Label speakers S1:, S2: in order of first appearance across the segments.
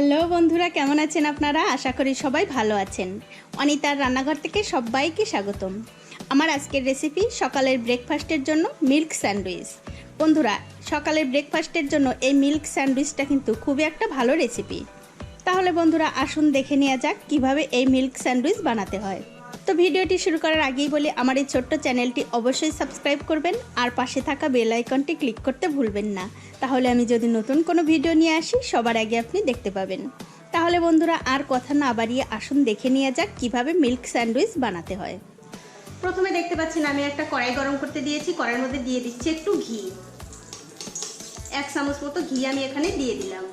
S1: Hello বন্ধুরা, কেমন আছেন আপনারা? আশা করি সবাই ভালো আছেন। অনিতার রান্নাঘর থেকে সবাইকে স্বাগতম। আমার আজকের রেসিপি সকালের ব্রেকফাস্টের জন্য মিল্ক স্যান্ডউইচ। বন্ধুরা, সকালের ব্রেকফাস্টের জন্য এই মিল্ক স্যান্ডউইচটা কিন্তু খুবই একটা ভালো রেসিপি। তাহলে বন্ধুরা আসুন দেখে নেওয়া যাক কিভাবে এই মিল্ক স্যান্ডউইচ বানাতে হয়। তো ভিডিওটি শুরু করার আগেই বলি, আমার এই ছোট্ট চ্যানেলটি অবশ্যই সাবস্ক্রাইব করবেন আর পাশে থাকা বেল আইকনটি ক্লিক করতে ভুলবেন না। তাহলে আমি যদি নতুন কোনো ভিডিও নিয়ে আসি সবার আগে আপনি দেখতে পাবেন। তাহলে বন্ধুরা আর কথা না বাড়িয়ে আসুন দেখে নেওয়া যাক কিভাবে মিল্ক স্যান্ডউইচ বানাতে হয়। প্রথমে দেখতে পাচ্ছেন আমি একটা কড়াই গরম করতে দিয়েছি। কড়াইয়ের মধ্যে দিয়ে দিচ্ছি একটু ঘি। 1 চামচ মতো ঘি আমি এখানে দিয়ে দিলাম।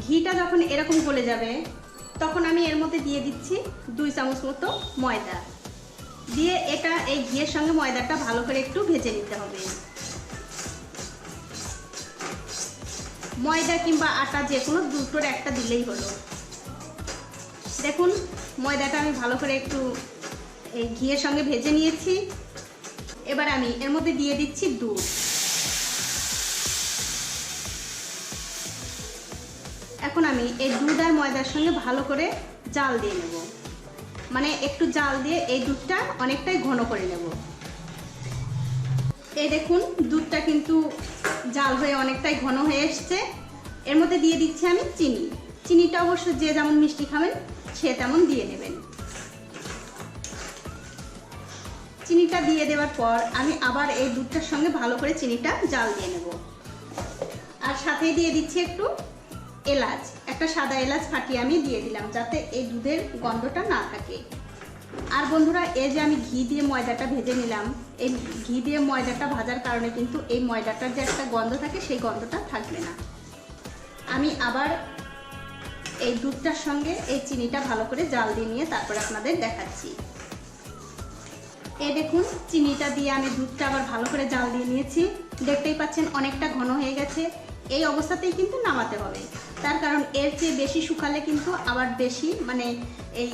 S1: ঘিটা যখন এরকম গলে যাবে তখন আমি এর মধ্যে দিয়ে দিচ্ছি 2 চামচ মতো ময়দা। দিয়ে এটা এই ঘিয়ের সঙ্গে ময়দাটা ভালো করে একটু ভেজে নিতে হবে। ময়দা কিংবা আটা যে কোনো দুটোর একটা দিলেই হলো। দেখুন ময়দাটা আমি ভালো করে একটু এই ঘিয়ের সঙ্গে ভেজে নিয়েছি। এবার আমি এর মধ্যে দিয়ে দিচ্ছি দুধ। এখন আমি এই দুধ আর ময়দার সঙ্গে ভালো করে জাল দিয়ে নেব, মানে একটু জাল দিয়ে এই দুধটা অনেকটাই ঘন করে নেব। এই দেখুন দুধটা কিন্তু জাল হয়ে অনেকটাই ঘন হয়ে এসছে। এর মধ্যে দিয়ে দিচ্ছি আমি চিনি। চিনিটা অবশ্য যে যেমন মিষ্টি খাবেন সে তেমন দিয়ে নেবেন। চিনিটা দিয়ে দেওয়ার পর আমি আবার এই দুধটার সঙ্গে ভালো করে চিনিটা জাল দিয়ে নেব। আর সাথে দিয়ে দিচ্ছি একটু এলাচ, একটা সাদা এলাচ ফাটিয়ে আমি দিয়ে দিলাম যাতে এই দুধের গন্ধটা না থাকে। আর বন্ধুরা, এই যে আমি ঘি দিয়ে ময়দাটা ভেজে নিলাম, এই ঘি দিয়ে ময়দাটা ভাজার কারণে কিন্তু এই ময়দাটার যে একটা গন্ধ থাকে সেই গন্ধটা থাকবে না। আমি আবার এই দুধটার সঙ্গে এই চিনিটা ভালো করে জাল দিয়ে নিয়ে তারপরে আপনাদের দেখাচ্ছি। এই দেখুন চিনিটা দিয়ে আমি দুধটা আবার ভালো করে জাল দিয়ে নিয়েছি। দেখতেই পাচ্ছেন অনেকটা ঘন হয়ে গেছে। এই অবস্থাতেই কিন্তু নামাতে হবে, তার কারণ এর চেয়ে বেশি শুকালে কিন্তু আবার বেশি মানে এই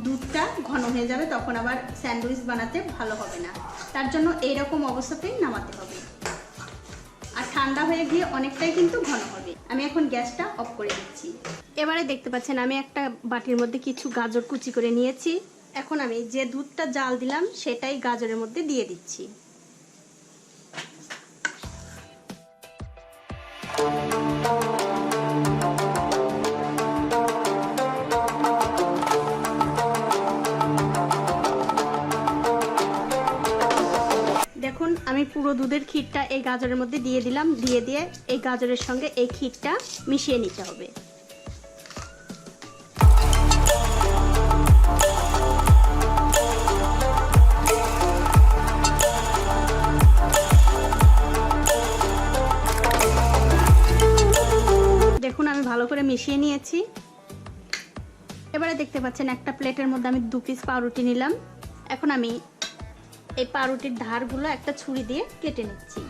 S1: দুধটা ঘন হয়ে যাবে, তখন আবার স্যান্ডউইচ বানাতে ভালো হবে না। তার জন্য এইরকম অবস্থাতেই নামাতে হবে। আর ঠান্ডা হয়ে গিয়ে অনেকটাই কিন্তু ঘন হবে। আমি এখন গ্যাসটা অফ করে দিচ্ছি। এবারে দেখতে পাচ্ছেন আমি একটা বাটির মধ্যে কিছু গাজর কুচি করে নিয়েছি। এখন আমি যে দুধটা জাল দিলাম সেটাই গাজরের মধ্যে দিয়ে দিচ্ছি। দেখুন আমি পুরো দুধের ক্ষীরটা এই গাজরের মধ্যে দিয়ে দিলাম। দিয়ে এই গাজরের সঙ্গে এই ক্ষীরটা মিশিয়ে নিতে হবে। দেখুন আমি ভালো করে মিশিয়ে নিয়েছি। এবারে দেখতে পাচ্ছেন একটা প্লেটের মধ্যে আমি 2 পিস পাউরুটি নিলাম। এখন আমি এই পাউরুটির ধারগুলো একটা ছুরি দিয়ে কেটে নিচ্ছি।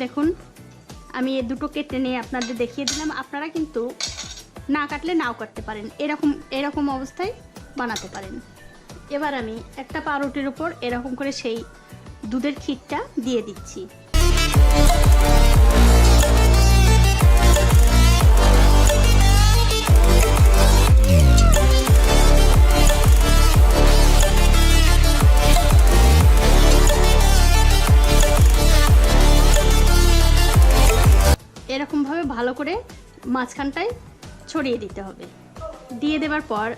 S1: দেখুন আমি এই দুটো কেটে নিয়ে আপনাদের দেখিয়ে দিলাম। আপনারা কিন্তু না কাটলে নাও কাটতে পারেন, এরকম অবস্থায় বানাতে পারেন। এবার আমি একটা পাউরুটির উপর এরকম করে সেই দুধের ক্ষীরটা দিয়ে দিচ্ছি। এরকমভাবে ভালো করে মাঝখানটায় ছড়িয়ে দিতে হবে। দিয়ে দেওয়ার পর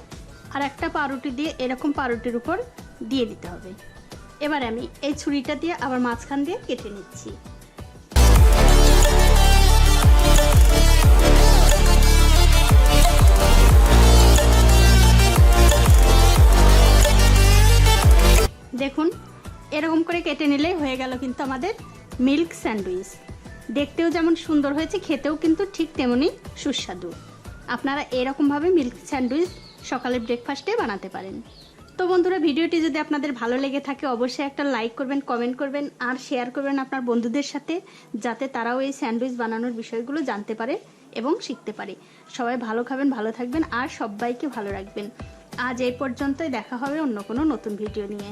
S1: আর একটা পাউরুটি দিয়ে এরকম পাউরুটির উপর দিয়ে দিতে হবে। এবার আমি এই ছুরিটা দিয়ে আবার মাঝখান দিয়ে কেটে নিচ্ছি। দেখুন এরকম করে কেটে নিলেই হয়ে গেল কিন্তু আমাদের মিল্ক স্যান্ডউইচ। দেখতেও যেমন সুন্দর হয়েছে, খেতেও কিন্তু ঠিক তেমনই সুস্বাদু। আপনারা এরকমভাবে মিল্ক স্যান্ডউইচ সকালের ব্রেকফাস্টে বানাতে পারেন। তো বন্ধুরা, ভিডিওটি যদি আপনাদের ভালো লেগে থাকে অবশ্যই একটা লাইক করবেন, কমেন্ট করবেন আর শেয়ার করবেন আপনার বন্ধুদের সাথে, যাতে তারাও এই স্যান্ডউইচ বানানোর বিষয়গুলো জানতে পারে এবং শিখতে পারে। সবাই ভালো খাবেন, ভালো থাকবেন আর সবাইকে ভালো রাখবেন। আজ এই পর্যন্তই, দেখা হবে অন্য কোনো নতুন ভিডিও নিয়ে।